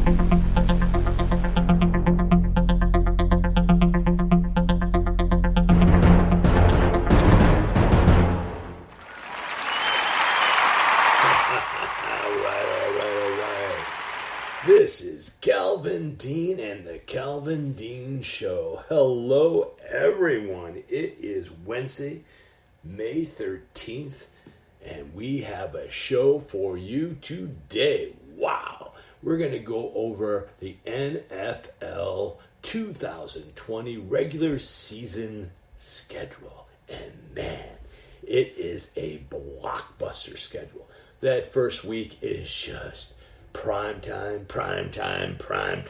This is Calvin Dean and the Calvin Dean Show. Hello, everyone. It is Wednesday, May 13th, and we have a show for you today. Wow. We're going to go over the NFL 2020 regular season schedule. And man, it is a blockbuster schedule. That first week is just prime time, and prime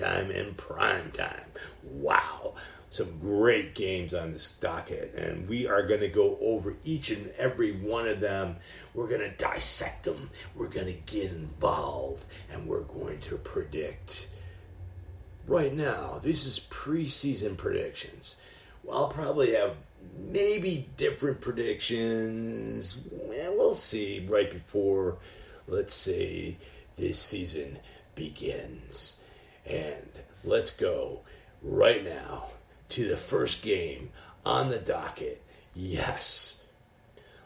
time. Wow. Some great games on this docket, and we are going to go over each and every one of them. We're going to dissect them. We're going to get involved, and we're going to predict. Right now, this is preseason predictions. I'll probably have maybe different predictions. Well, we'll see right before, let's say, this season begins. And let's go right now to the first game on the docket. Yes,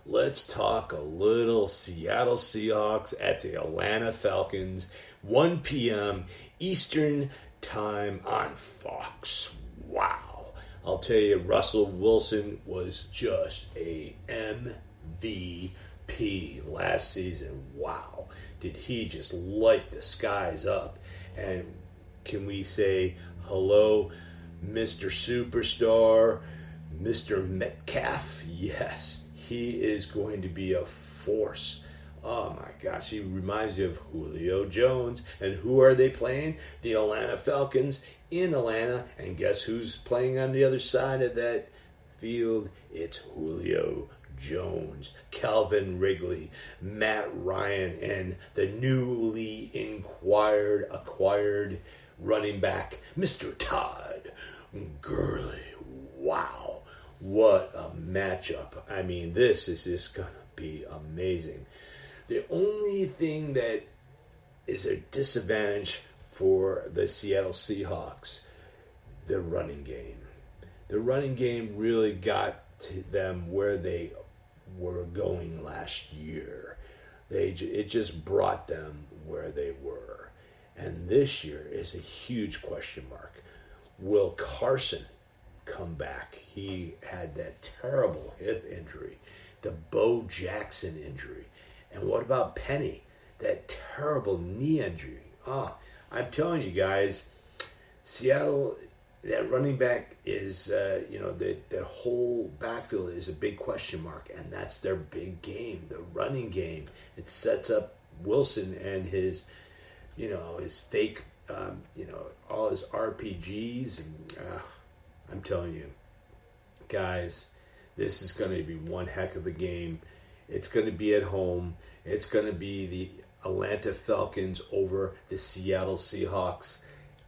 let's talk a little Seattle Seahawks at the Atlanta Falcons, 1 p.m. Eastern Time on Fox. Wow. I'll tell you, Russell Wilson was just a MVP last season. Wow. Did he just light the skies up? And can we say hello, Mr. Superstar, Mr. Metcalf? Yes, he is going to be a force. Oh my gosh, he reminds me of Julio Jones. And who are they playing? The Atlanta Falcons in Atlanta. And guess who's playing on the other side of that field? It's Julio Jones, Calvin Wrigley, Matt Ryan, and the newly acquired running back, Mr. Todd Gurley. Wow, what a matchup. I mean, this is just going to be amazing. The only thing that is a disadvantage for the Seattle Seahawks, the running game. The running game really got to them where they were going last year. It just brought them where they were. And this year is a huge question mark. Will Carson come back? He had that terrible hip injury, the Bo Jackson injury. And what about Penny? That terrible knee injury. I'm telling you guys, Seattle, that running back is, the whole backfield is a bis question mark, and that's their big game, the running game. It sets up Wilson and his, his fake, all his RPGs. And I'm telling you, guys, this is going to be one heck of a game. It's going to be at home. It's going to be the Atlanta Falcons over the Seattle Seahawks.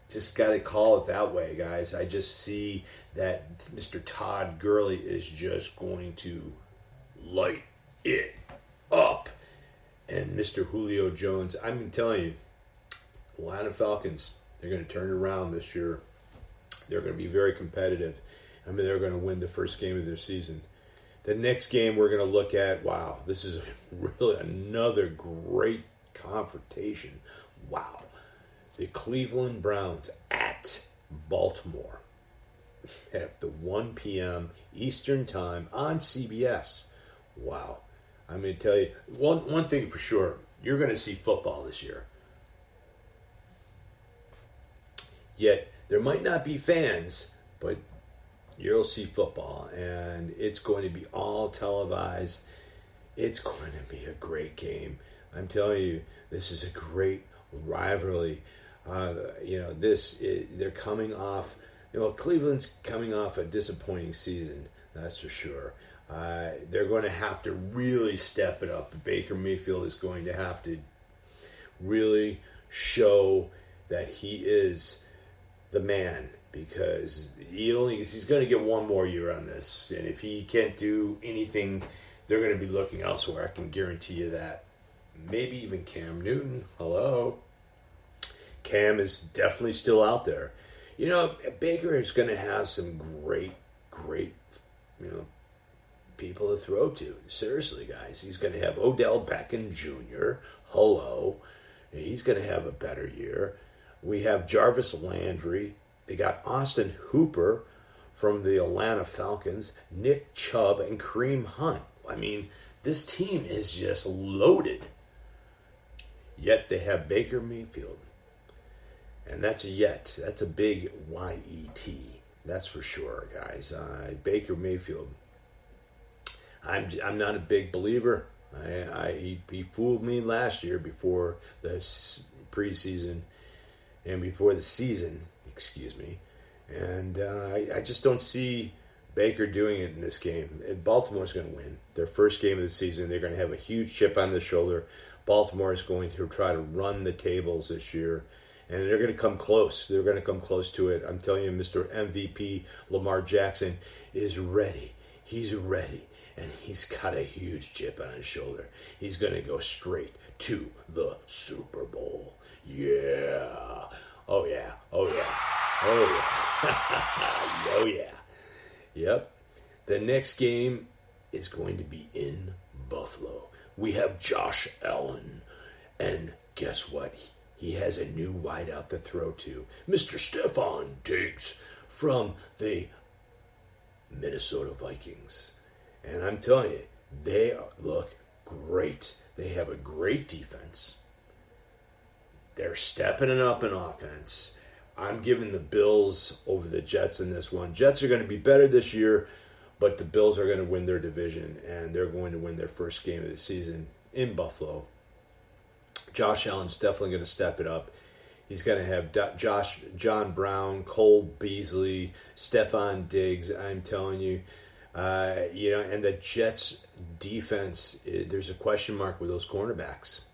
Just got to call it that way, guys. I just see that Mr. Todd Gurley is just going to light it up. And Mr. Julio Jones, I'm telling you, Atlanta Falcons, they're going to turn it around this year. They're going to be very competitive. I mean, they're going to win the first game of their season. The next game we're going to look at, wow, this is really another great confrontation. Wow. The Cleveland Browns at Baltimore at the 1 p.m. Eastern Time on CBS. Wow. I'm going to tell you, one thing for sure, you're going to see football this year. Yet, there might not be fans, but you'll see football, and it's going to be all televised. It's going to be a great game. I'm telling you, this is a great rivalry. They're coming off, Cleveland's coming off a disappointing season, that's for sure. They're going to have to really step it up. Baker Mayfield is going to have to really show that he is the man, because he's going to get one more year on this. And if he can't do anything, they're going to be looking elsewhere. I can guarantee you that. Maybe even Cam Newton. Hello. Cam is definitely still out there. Baker is going to have some great, people to throw to. Seriously, guys. He's going to have Odell Beckham Jr. Hello. He's going to have a better year. We have Jarvis Landry. They got Austin Hooper from the Atlanta Falcons, Nick Chubb, and Kareem Hunt. I mean, this team is just loaded. Yet they have Baker Mayfield. And that's a yet. That's a big Y-E-T. That's for sure, guys. Baker Mayfield. I'm not a big believer. He fooled me last year before the preseason and before the season, excuse me. And I just don't see Baker doing it in this game. Baltimore's going to win. Their first game of the season, they're going to have a huge chip on their shoulder. Baltimore is going to try to run the tables this year. And they're going to come close. They're going to come close to it. I'm telling you, Mr. MVP Lamar Jackson is ready. He's ready. And he's got a huge chip on his shoulder. He's going to go straight to the Super Bowl. Yeah. Oh, yeah. Oh, yeah. Oh, yeah. Oh, yeah. Yep. The next game is going to be in Buffalo. We have Josh Allen. And guess what? He has a new wideout to throw to. Mr. Stephon Diggs from the Minnesota Vikings. And I'm telling you, they look great. They have a great defense. They're stepping it up in offense. I'm giving the Bills over the Jets in this one. Jets are going to be better this year, but the Bills are going to win their division, and they're going to win their first game of the season in Buffalo. Josh Allen's definitely going to step it up. He's going to have John Brown, Cole Beasley, Stephon Diggs. I'm telling you, and the Jets' defense, there's a question mark with those cornerbacks.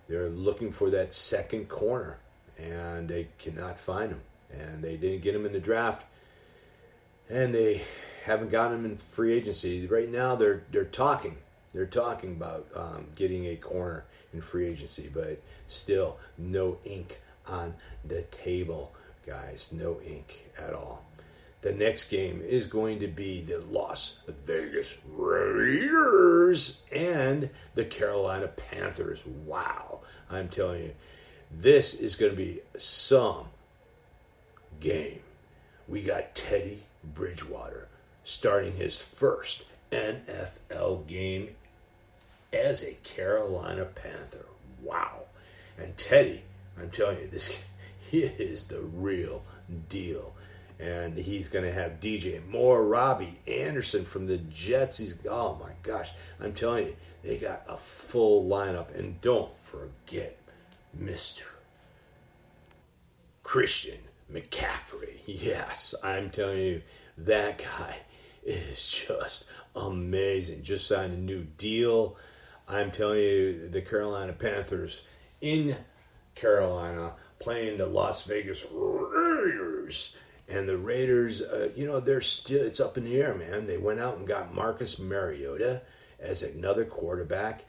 They're looking for that second corner, and they cannot find him. And they didn't get him in the draft, and they haven't gotten him in free agency. Right now, they're talking. They're talking about getting a corner in free agency, but still no ink on the table, guys. No ink at all. The next game is going to be the Las Vegas Raiders and the Carolina Panthers. Wow. I'm telling you, this is going to be some game. We got Teddy Bridgewater starting his first NFL game as a Carolina Panther. Wow. And Teddy, I'm telling you, he is the real deal. And he's going to have DJ Moore, Robbie Anderson from the Jets. Oh my gosh. I'm telling you, they got a full lineup. And don't forget Mr. Christian McCaffrey. Yes, I'm telling you, that guy is just amazing. Just signed a new deal. I'm telling you, the Carolina Panthers in Carolina playing the Las Vegas Raiders. And the Raiders, they're still, it's up in the air, man. They went out and got Marcus Mariota as another quarterback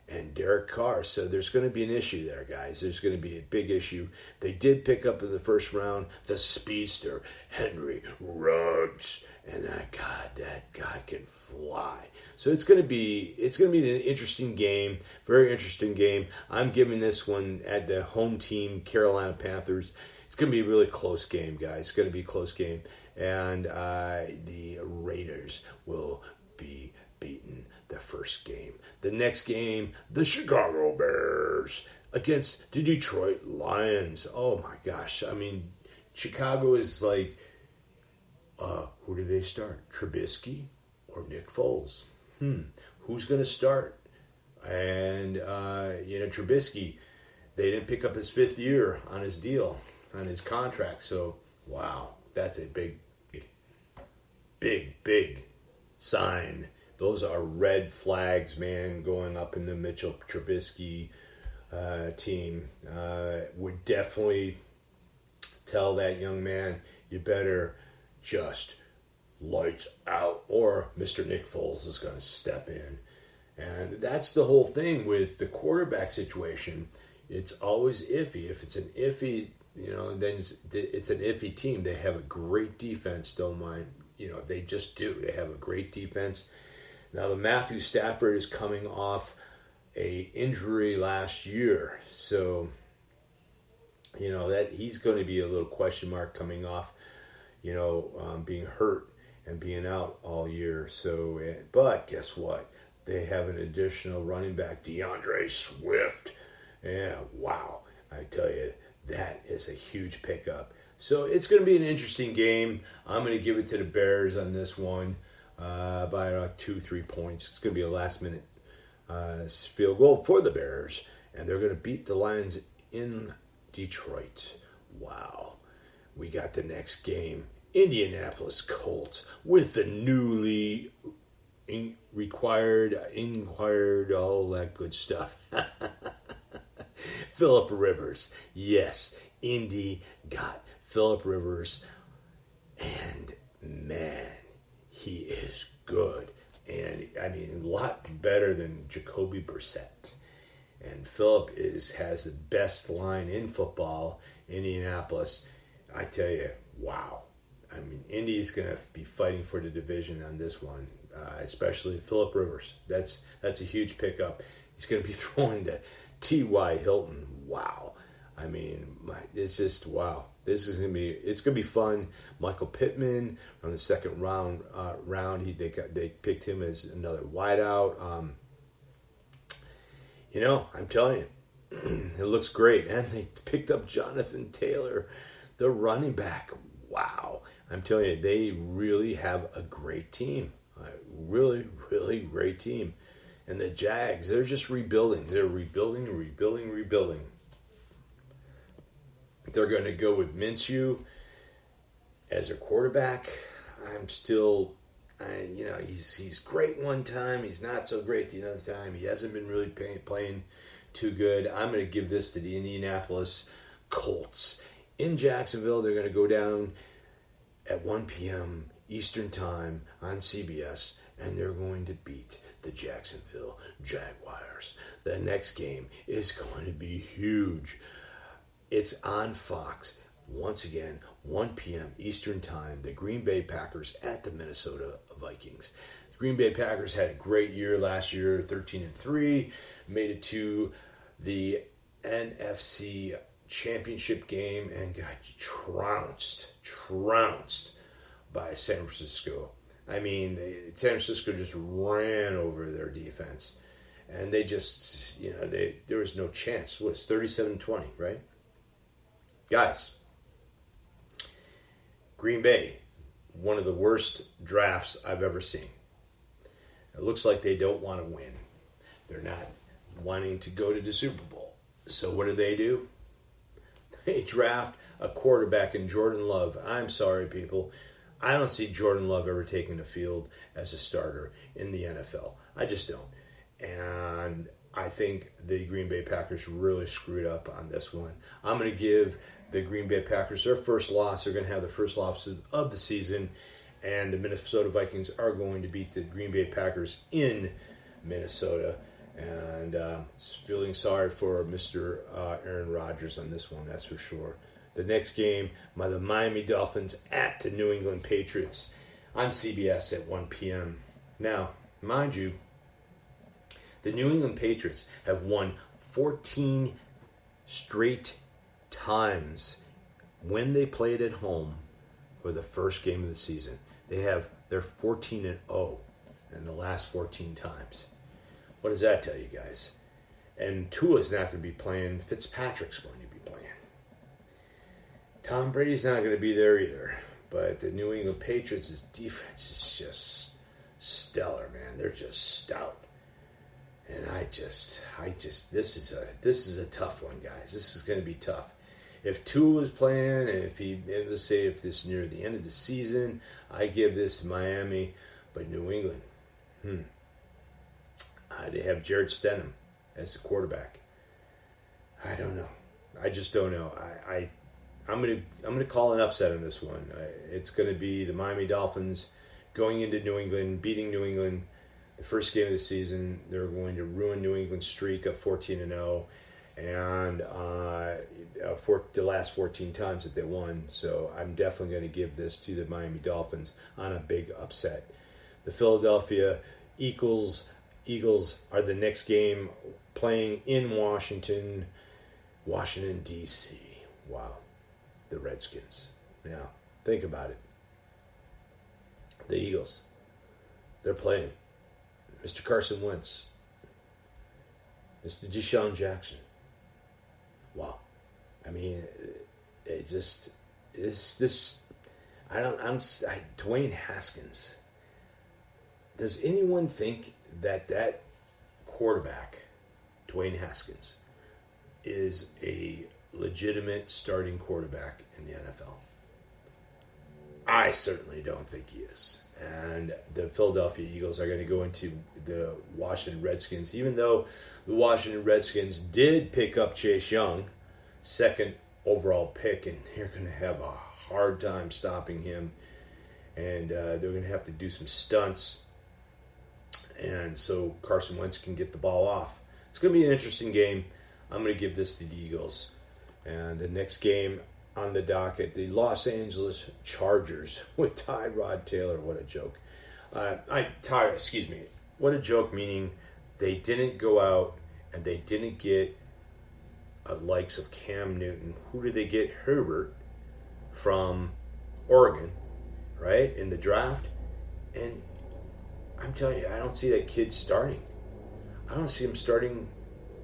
and Derek Carr. So there's going to be an issue there, guys. There's going to be a big issue. They did pick up in the first round the speedster, Henry Ruggs. And that guy can fly. So it's going to be an interesting game, very interesting game. I'm giving this one at the home team, Carolina Panthers. It's going to be a really close game, guys. It's going to be a close game. And the Raiders will be beaten the first game. The next game, the Chicago Bears against the Detroit Lions. Oh, my gosh. I mean, Chicago is like, who do they start? Trubisky or Nick Foles? Who's going to start? And, Trubisky, they didn't pick up his fifth year on his deal, on his contract. So, wow, that's a big sign. Those are red flags, man, going up in the Mitchell Trubisky team. Would definitely tell that young man, you better just lights out, or Mr. Nick Foles is going to step in. And that's the whole thing with the quarterback situation. it's always iffy. If it's an iffy, then it's an iffy team. They have a great defense, don't mind. They just do. They have a great defense. Now, the Matthew Stafford is coming off a injury last year. So, that he's going to be a little question mark coming off, being hurt and being out all year. So, but guess what? They have an additional running back, DeAndre Swift. Yeah, wow. I tell you, that is a huge pickup. So it's going to be an interesting game. I'm going to give it to the Bears on this one by about 2-3 points. It's going to be a last-minute field goal for the Bears, and they're going to beat the Lions in Detroit. Wow. We got the next game. Indianapolis Colts with the newly inquired, all that good stuff. Phillip Rivers. Yes, Indy got Phillip Rivers, and man, he is good. And I mean, a lot better than Jacoby Brissett. And Phillip has the best line in football, Indianapolis. I tell you, wow. I mean, Indy's going to be fighting for the division on this one, especially Phillip Rivers. That's a huge pickup. He's going to be throwing to T.Y. Hilton. Wow. I mean, it's just, wow. It's going to be fun. Michael Pittman from the second round. They picked him as another wideout. I'm telling you, it looks great. And they picked up Jonathan Taylor, the running back. Wow. I'm telling you, they really have a great team. A really, really great team. And the Jags, they're just rebuilding. They're rebuilding. They're going to go with Minshew as their quarterback. He's great one time. He's not so great the other time. He hasn't been really playing too good. I'm going to give this to the Indianapolis Colts. In Jacksonville, they're going to go down at 1 p.m. Eastern Time on CBS, and they're going to beat the Jacksonville Jaguars. The next game is going to be huge. It's on Fox. Once again, 1 p.m. Eastern Time, the Green Bay Packers at the Minnesota Vikings. The Green Bay Packers had a great year last year, 13-3, made it to the NFC Championship game and got trounced by San Francisco. I mean, San Francisco just ran over their defense, and they just, there was no chance. It was 37-20, right? Guys, Green Bay, one of the worst drafts I've ever seen. It looks like they don't want to win. They're not wanting to go to the Super Bowl. So what do? They draft a quarterback in Jordan Love. I'm sorry, people. I don't see Jordan Love ever taking the field as a starter in the NFL. I just don't. And I think the Green Bay Packers really screwed up on this one. I'm going to give the Green Bay Packers their first loss. They're going to have the first loss of the season. And the Minnesota Vikings are going to beat the Green Bay Packers in Minnesota. And feeling sorry for Mr. Aaron Rodgers on this one, that's for sure. The next game, the Miami Dolphins at the New England Patriots on CBS at 1 p.m. Now, mind you, the New England Patriots have won 14 straight times when they played at home for the first game of the season. They're 14-0 in the last 14 times. What does that tell you guys? And Tua's not going to be playing. Fitzpatrick's going to be playing. Tom Brady's not going to be there either. But the New England Patriots' defense is just stellar, man. They're just stout. And this is a tough one, guys. This is going to be tough. If Tua was playing, and let's say if this is near the end of the season, I give this to Miami, but New England, they have Jared Stidham as the quarterback. I don't know. I just don't know. I'm gonna call an upset on this one. It's going to be the Miami Dolphins going into New England, beating New England. The first game of the season, they're going to ruin New England's streak of 14-0. and for the last 14 times that they won. So I'm definitely going to give this to the Miami Dolphins on a big upset. The Philadelphia Eagles are the next game playing in Washington, D.C. Wow, the Redskins. Now, think about it. The Eagles, they're playing Mr. Carson Wentz, Mr. Deshaun Jackson. Wow. I mean, it just is this. Dwayne Haskins. Does anyone think that quarterback, Dwayne Haskins, is a legitimate starting quarterback in the NFL? I certainly don't think he is. And the Philadelphia Eagles are going to go into the Washington Redskins, even though the Washington Redskins did pick up Chase Young, second overall pick, and they're going to have a hard time stopping him. And they're going to have to do some stunts. And so Carson Wentz can get the ball off. It's going to be an interesting game. I'm going to give this to the Eagles. And the next game on the docket, the Los Angeles Chargers with Tyrod Taylor. What a joke. What a joke, meaning they didn't go out and they didn't get likes of Cam Newton. Who did they get? Herbert from Oregon, right, in the draft. And I'm telling you, I don't see that kid starting. I don't see him starting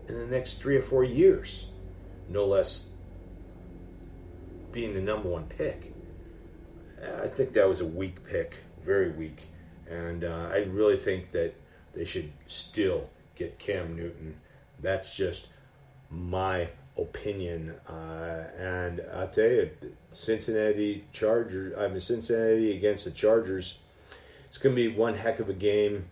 in the next 3 or 4 years, no less being the number one pick. I think that was a weak pick, very weak. And I really think that they should still get Cam Newton. That's just my opinion. And I'll tell you, Cincinnati against the Chargers, it's going to be one heck of a game.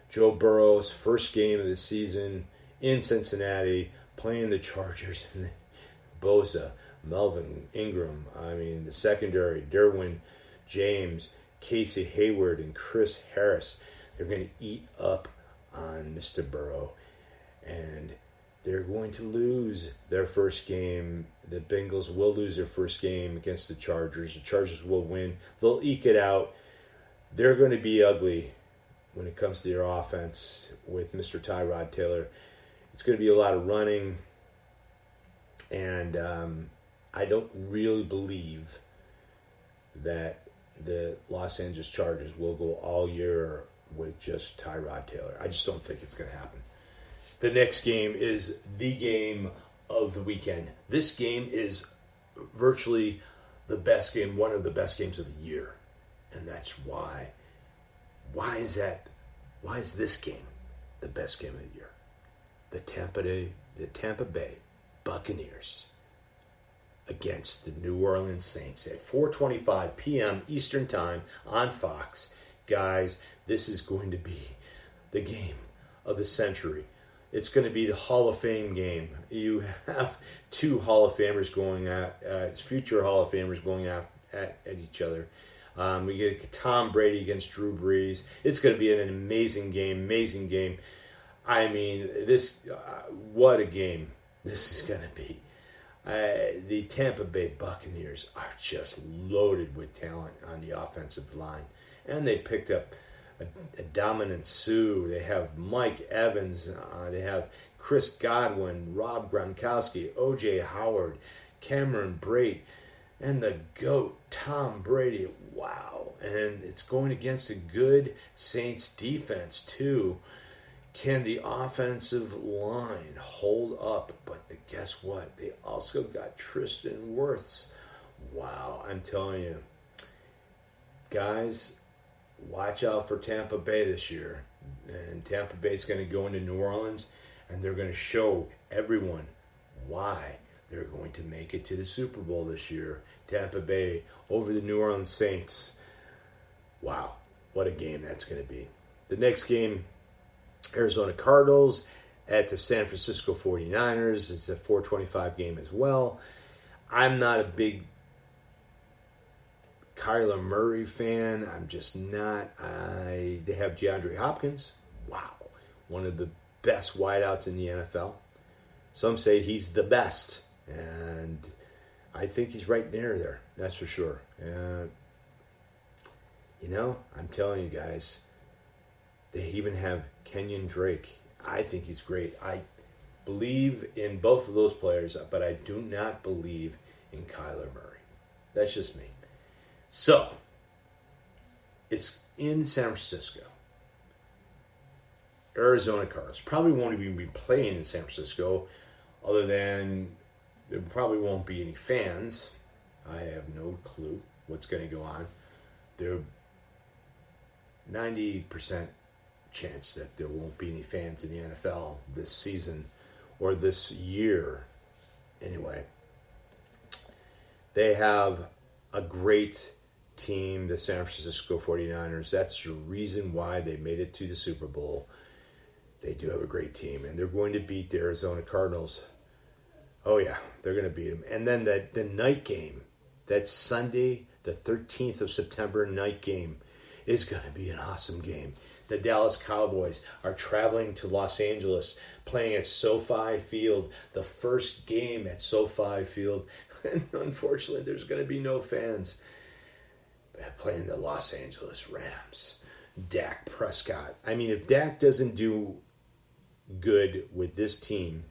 Joe Burrow's first game of the season in Cincinnati, playing the Chargers. And Bosa, Melvin Ingram, the secondary, Derwin James, Casey Hayward, and Chris Harris. They're going to eat up on Mr. Burrow. And they're going to lose their first game. The Bengals will lose their first game against the Chargers. The Chargers will win. They'll eke it out. They're going to be ugly when it comes to their offense with Mr. Tyrod Taylor. It's going to be a lot of running. And I don't really believe that the Los Angeles Chargers will go all year with just Tyrod Taylor. I just don't think it's going to happen. The next game is the game of the weekend. This game is virtually the best game, one of the best games of the year. And that's why. Why is that? Why is this game the best game of the year? The Tampa Bay Buccaneers against the New Orleans Saints at 4:25 p.m. Eastern Time on Fox. Guys, this is going to be the game of the century. It's going to be the Hall of Fame game. You have two Hall of Famers going at future Hall of Famers going at each other. We get Tom Brady against Drew Brees. It's going to be an amazing game. What a game this is going to be. The Tampa Bay Buccaneers are just loaded with talent on the offensive line. And they picked up a dominant Sue. They have Mike Evans. They have Chris Godwin, Rob Gronkowski, O.J. Howard, Cameron Brate, and the GOAT, Tom Brady. Wow. And it's going against a good Saints defense, too. Can the offensive line hold up? But guess what? They also got Tristan Wirfs. Wow, I'm telling you. Guys, watch out for Tampa Bay this year. And Tampa Bay's going to go into New Orleans, and they're going to show everyone why they're going to make it to the Super Bowl this year. Tampa Bay over the New Orleans Saints. Wow, what a game that's going to be. The next game, Arizona Cardinals at the San Francisco 49ers. It's a 4:25 game as well. I'm not a big Kyler Murray fan. I'm just not. They have DeAndre Hopkins. Wow. One of the best wideouts in the NFL. Some say he's the best, and I think he's right near there. That's for sure. I'm telling you guys, they even have Kenyon Drake. I think he's great. I believe in both of those players, but I do not believe in Kyler Murray. That's just me. So, it's in San Francisco. Arizona Cardinals probably won't even be playing in San Francisco, other than there probably won't be any fans. I have no clue what's going to go on. There 90% chance that there won't be any fans in the NFL this season or this year. Anyway, they have a great team, the San Francisco 49ers. That's the reason why they made it to the Super Bowl. They do have a great team, and they're going to beat the Arizona Cardinals. Oh, yeah, they're going to beat them. And then the night game, that Sunday, the 13th of September night game, is going to be an awesome game. The Dallas Cowboys are traveling to Los Angeles, playing at SoFi Field, the first game at SoFi Field. And unfortunately, there's going to be no fans. Playing the Los Angeles Rams. Dak Prescott. I mean, if Dak doesn't do good with this team,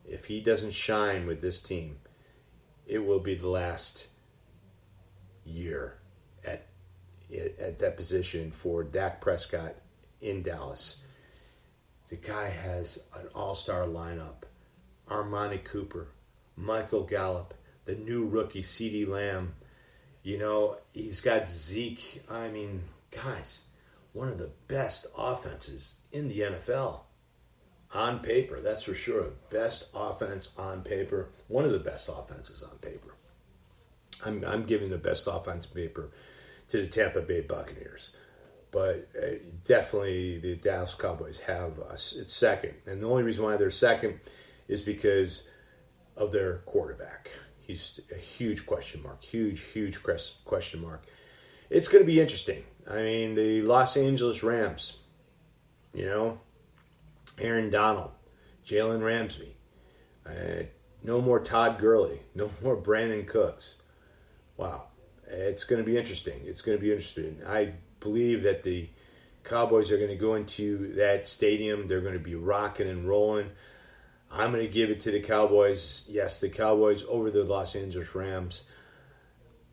if he doesn't shine with this team, it will be the last year at that position for Dak Prescott in Dallas. The guy has an all-star lineup. Armani Cooper, Michael Gallup, the new rookie CeeDee Lamb. He's got Zeke. I mean, guys, one of the best offenses in the NFL. On paper, that's for sure. Best offense on paper. One of the best offenses on paper. I'm giving the best offense paper to the Tampa Bay Buccaneers. But definitely the Dallas Cowboys have it's second. And the only reason why they're second is because of their quarterback. He's a huge question mark. Huge question mark. It's going to be interesting. I mean, the Los Angeles Rams, Aaron Donald, Jalen Ramsey, no more Todd Gurley, no more Brandon Cooks. Wow. It's going to be interesting. I believe that the Cowboys are going to go into that stadium. They're going to be rocking and rolling. I'm going to give it to the Cowboys. Yes, the Cowboys over the Los Angeles Rams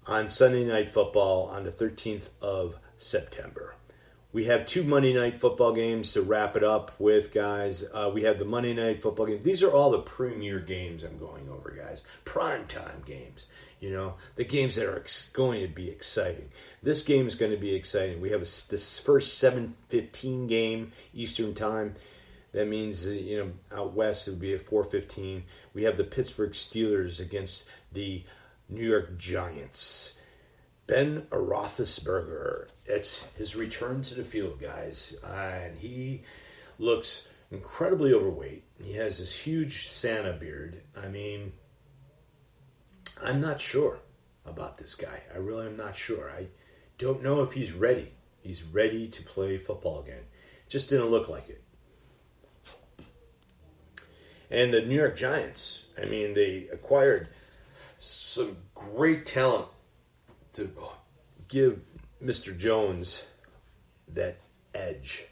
on Sunday Night Football on the 13th of September. We have 2 Monday Night Football games to wrap it up with, guys. We have the Monday Night Football games. These are all the premier games I'm going over, guys. Primetime games. The games that are going to be exciting. This game is going to be exciting. We have this first 7:15 game Eastern time. That means, out west it would be at 4:15. We have the Pittsburgh Steelers against the New York Giants. Ben Roethlisberger. It's his return to the field, guys. And he looks incredibly overweight. He has this huge Santa beard. I mean, I'm not sure about this guy. I really am not sure. I don't know if he's ready. He's ready to play football again. Just didn't look like it. And the New York Giants, I mean, they acquired some great talent to give Mr. Jones that edge.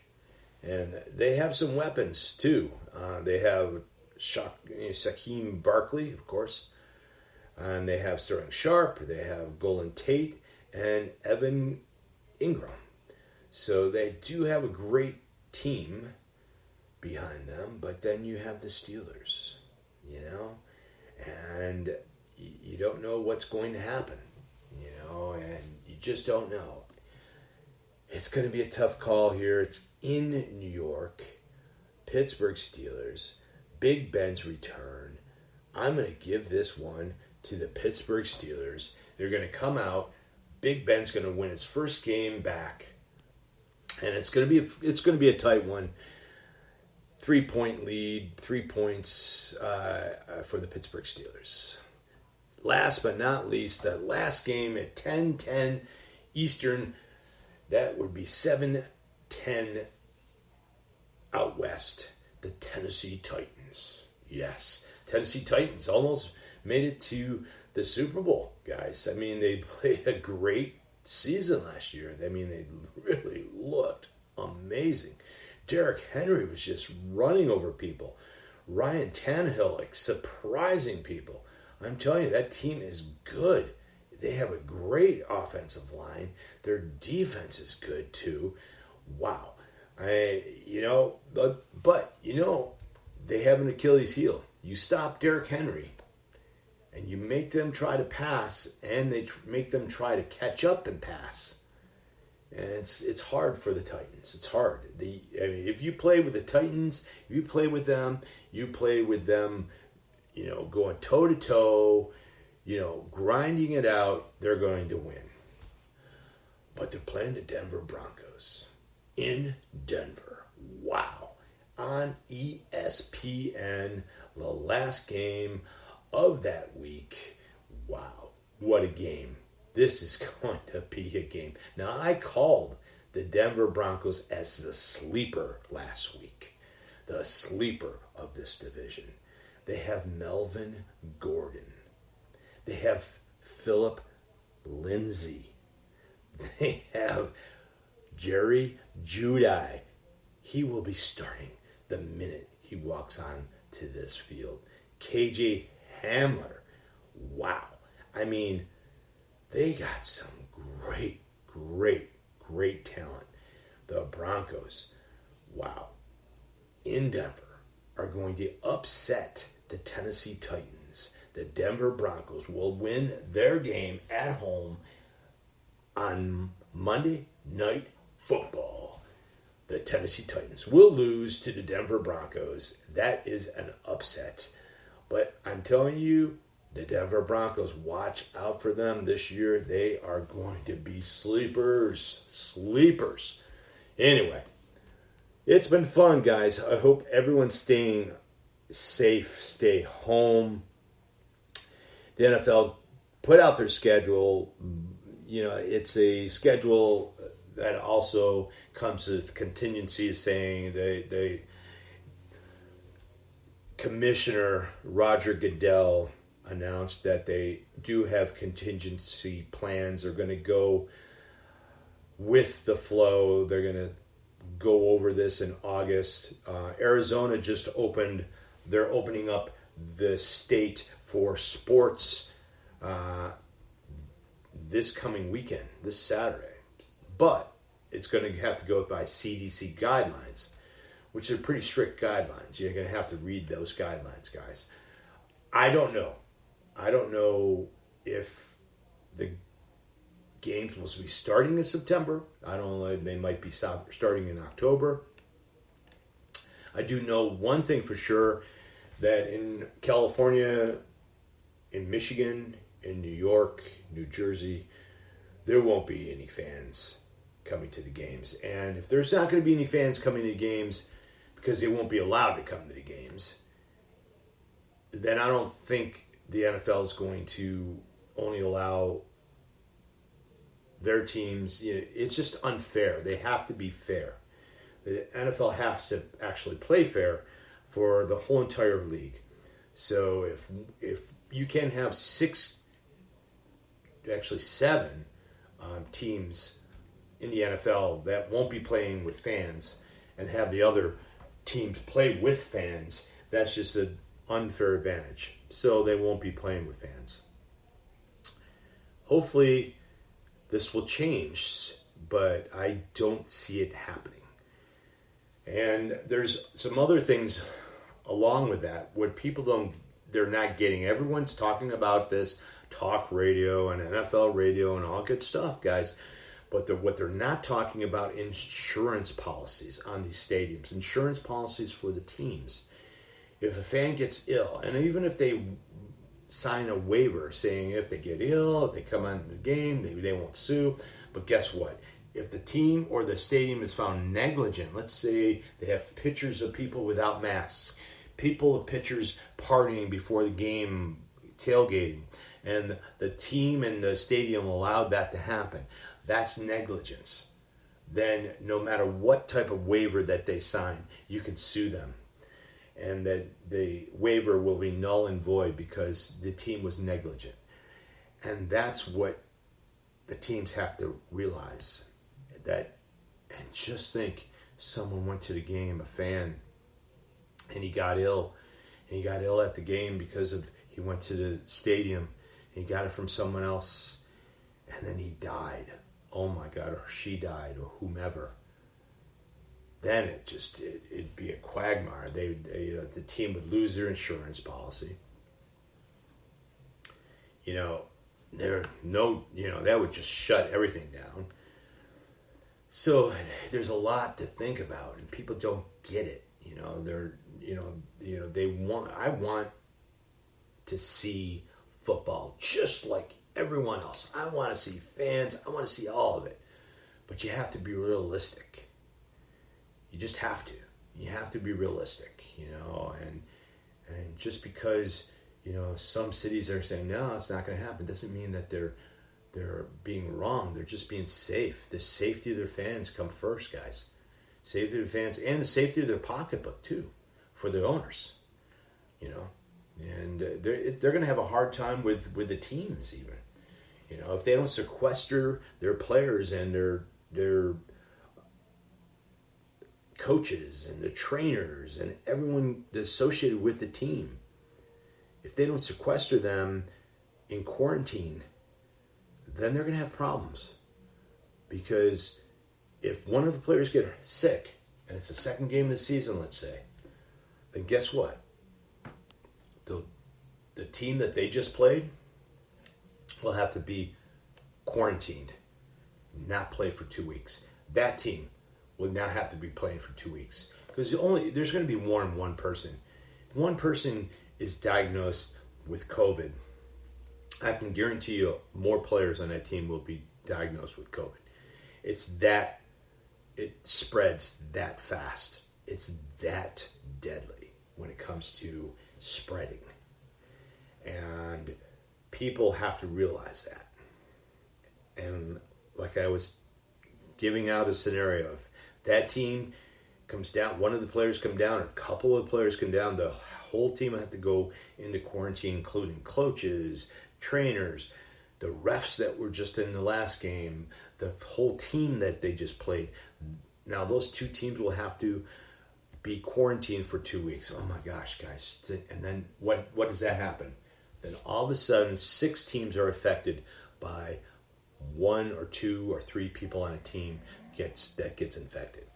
And they have some weapons, too. They have Shaquem Barkley, of course. And they have Sterling Sharp. They have Golden Tate and Evan Ingram. So they do have a great team behind them. But then you have the Steelers, And you don't know what's going to happen, And you just don't know. It's going to be a tough call here. It's in New York. Pittsburgh Steelers. Big Ben's return. I'm going to give this one to the Pittsburgh Steelers. They're going to come out. Big Ben's going to win his first game back, and it's going to be a tight one. 3-point lead, 3 points for the Pittsburgh Steelers. Last but not least, the last game at 10:10 Eastern. That would be 7:10 out west. The Tennessee Titans. Yes. Tennessee Titans almost made it to the Super Bowl, guys. I mean, they played a great season last year. I mean, they really looked amazing. Derrick Henry was just running over people. Ryan Tannehill, like, surprising people. I'm telling you, that team is good. They have a great offensive line. Their defense is good, too. Wow. But they have an Achilles heel. You stop Derrick Henry, and you make them try to pass, and they make them try to catch up and pass. And it's hard for the Titans. It's hard. If you play with the Titans, if you play with them, going toe-to-toe, grinding it out, they're going to win. But they're playing the Denver Broncos in Denver. Wow. On ESPN, the last game of that week. Wow. What a game. This is going to be a game. Now, I called the Denver Broncos as the sleeper last week. The sleeper of this division. They have Melvin Gordon. They have Philip Lindsay. They have Jerry Jeudy. He will be starting the minute he walks on to this field. KJ Hamler. Wow. I mean, they got some great talent. The Broncos, wow, in Denver are going to upset the Tennessee Titans. The Denver Broncos will win their game at home on Monday Night Football. The Tennessee Titans will lose to the Denver Broncos. That is an upset. But I'm telling you, the Denver Broncos, watch out for them this year. They are going to be sleepers. Anyway, it's been fun, guys. I hope everyone's staying safe. Stay home. The NFL put out their schedule. It's a schedule that also comes with contingencies, saying they Commissioner Roger Goodell announced that they do have contingency plans. They're going to go with the flow. They're going to go over this in August. Arizona just opened. They're opening up the state for sports this coming weekend, this Saturday. But it's going to have to go by CDC guidelines, which are pretty strict guidelines. You're going to have to read those guidelines, guys. I don't know if the games will be starting in September. I don't know. They might be starting in October. I do know one thing for sure, that in California, in Michigan, in New York, New Jersey, there won't be any fans coming to the games. And if there's not going to be any fans coming to the games because they won't be allowed to come to the games, then I don't think the NFL is going to only allow their teams. It's just unfair. They have to be fair. The NFL has to actually play fair for the whole entire league. So if you can have seven teams in the NFL that won't be playing with fans and have the other teams play with fans, that's just an unfair advantage. So they won't be playing with fans. Hopefully this will change, but I don't see it happening. And there's some other things along with that, what they're not getting. Everyone's talking about this, talk radio and NFL radio and all good stuff, guys. But what they're not talking about, insurance policies on these stadiums, insurance policies for the teams. If a fan gets ill, and even if they sign a waiver saying if they get ill, if they come on the game, they won't sue. But guess what? If the team or the stadium is found negligent, let's say they have pictures of people without masks, pitchers partying before the game, tailgating, and the team and the stadium allowed that to happen, that's negligence. Then no matter what type of waiver that they sign, you can sue them. and that the waiver will be null and void because the team was negligent. And that's what the teams have to realize. And just think, someone went to the game, a fan, and he got ill. And he got ill at the game because he went to the stadium, and he got it from someone else, and then he died. Oh my God, or she died, or whomever. Then it'd be a quagmire. The team would lose their insurance policy. That would just shut everything down. So there's a lot to think about, and people don't get it. I want to see football just like everyone else. I want to see fans. I want to see all of it. But you have to be realistic. You just have to. You have to be realistic, and just because, some cities are saying, no, it's not going to happen, doesn't mean that they're being wrong. They're just being safe. The safety of their fans come first, guys. Safety of the fans and the safety of their pocketbook, too, for the owners, And they're going to have a hard time with the teams, even. If they don't sequester their players and their coaches and the trainers and everyone associated with the team, if they don't sequester them in quarantine, then they're going to have problems. Because if one of the players get sick, and it's the second game of the season, let's say, then guess what? The team that they just played will have to be quarantined, not play for 2 weeks. That team will now have to be playing for 2 weeks. Because there's going to be more than one person. If one person is diagnosed with COVID, I can guarantee you more players on that team will be diagnosed with COVID. It spreads that fast. It's that deadly when it comes to spreading. And people have to realize that. And like I was giving out a scenario, if that team comes down, one of the players come down, or a couple of players come down, the whole team will have to go into quarantine, including coaches, trainers, the refs that were just in the last game, the whole team that they just played. Now those two teams will have to be quarantined for 2 weeks. Oh my gosh, guys. And then what does that happen? Then all of a sudden 6 teams are affected by 1 or 2 or 3 people on a team that gets infected.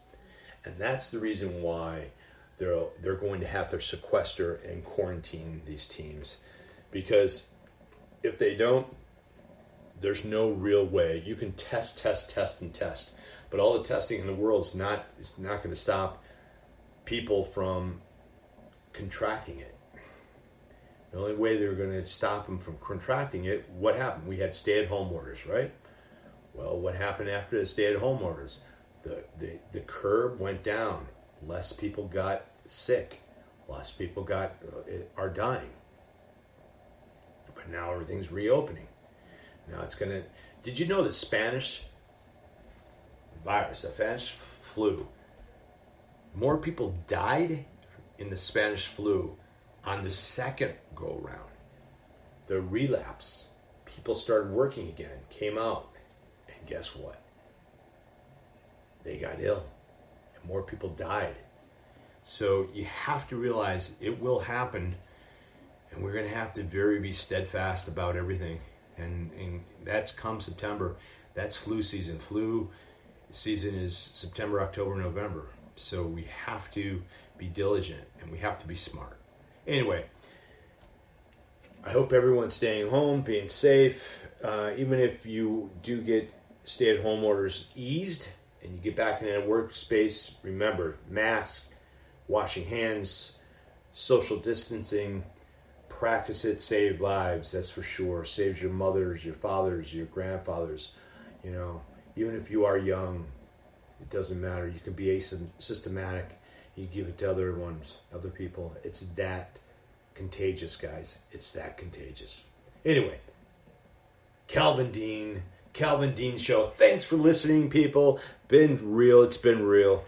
And that's the reason why they're going to have to sequester and quarantine these teams. Because if they don't, there's no real way. You can test, and test. But all the testing in the world is not going to stop people from contracting it. The only way they're going to stop them from contracting it, what happened? We had stay-at-home orders, right? Well, what happened after the stay-at-home orders? The curve went down. Less people got sick. Less people are dying. But now everything's reopening. Now it's going to... Did you know the Spanish virus, the Spanish flu, more people died in the Spanish flu on the second go-round? The relapse. People started working again, came out, and guess what? They got ill, and more people died. So you have to realize it will happen, and we're going to have to be steadfast about everything. And that's come September. That's flu season. Flu season is September, October, November. So we have to be diligent, and we have to be smart. Anyway, I hope everyone's staying home, being safe. Even if you do get stay-at-home orders eased and you get back into a workspace, remember, mask, washing hands, social distancing, practice it, save lives, that's for sure. Saves your mothers, your fathers, your grandfathers. Even if you are young, it doesn't matter. You can be asymptomatic. You give it to other people. It's that contagious, guys. It's that contagious. Anyway, Calvin Dean Show. Thanks for listening, people. Been real. It's been real.